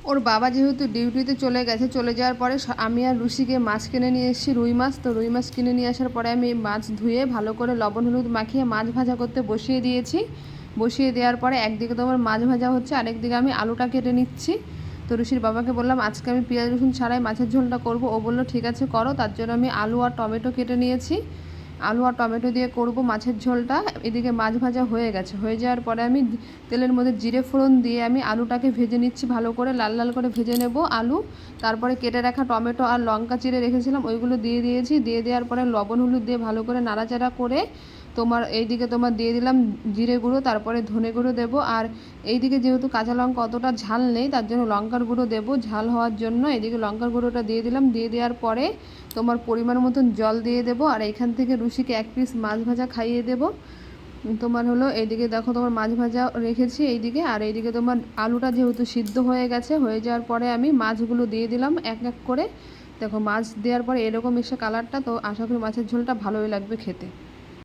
ওর বাবা যেহেতু ডিউটিতে চলে গেছে, চলে যাওয়ার পরে আমি আর রুশিকে মাছ কিনে নিয়ে এসেছি, রুই মাছ। তো রুই মাছ কিনে নিয়ে আসার পরে আমি মাছ ধুয়ে ভালো করে লবণ হলুদ মাখিয়ে মাছ ভাজা করতে বসিয়ে দিয়েছি। বসিয়ে দেওয়ার পরে একদিকে তো আমার মাছ ভাজা হচ্ছে, আরেকদিকে আমি আলুটা কেটে নিচ্ছি। তো রুশির বাবাকে বললাম আজকে আমি পেঁয়াজ রসুন ছাড়াই মাছের ঝোলটা করব। ও বললো ঠিক আছে করো। তার জন্য আমি আলু আর টমেটো কেটে নিয়েছি। আলু আর টমেটো দিয়ে করব মাছের ঝোলটা। এদিকে মাছ ভাজা হয়ে গেছে, হয়ে যাওয়ার পরে আমি তেলের মধ্যে জিরে ফোড়ন দিয়ে আমি আলুটাকে ভেজে নিচ্ছি, ভালো করে লাল লাল করে ভেজে নেব আলু। তারপরে কেটে রাখা টমেটো আর লঙ্কা চিড়ে রেখেছিলাম ওইগুলো দিয়ে দিয়েছি। দিয়ে দেওয়ার পরে লবণ হলুদ দিয়ে ভালো করে নাড়াচাড়া করে এইদিকে দিয়ে দিলাম জিরে গুঁড়ো, তারপরে ধনে গুঁড়ো দেবো। আর এইদিকে যেহেতু কাঁচা লঙ্কা অতটা ঝাল নেই, তার জন্য লঙ্কার গুঁড়ো দেবো ঝাল হওয়ার জন্য। এদিকে লঙ্কার গুঁড়োটা দিয়ে দিলাম। দিয়ে দেওয়ার পরে পরিমাণ মতন জল দিয়ে দেবো। আর এইখান থেকে রুশিকে এক পিস মাছ ভাজা খাইয়ে দেবো। হলো এইদিকে দেখো মাছ ভাজা রেখেছি এইদিকে। আর এইদিকে আলুটা যেহেতু সিদ্ধ হয়ে গেছে, হয়ে যাওয়ার পরে আমি মাছগুলো দিয়ে দিলাম এক এক করে। দেখো মাছ দেওয়ার পরে এরকম এসে কালারটা, তো আশা করি মাছের ঝোলটা ভালোই লাগবে খেতে।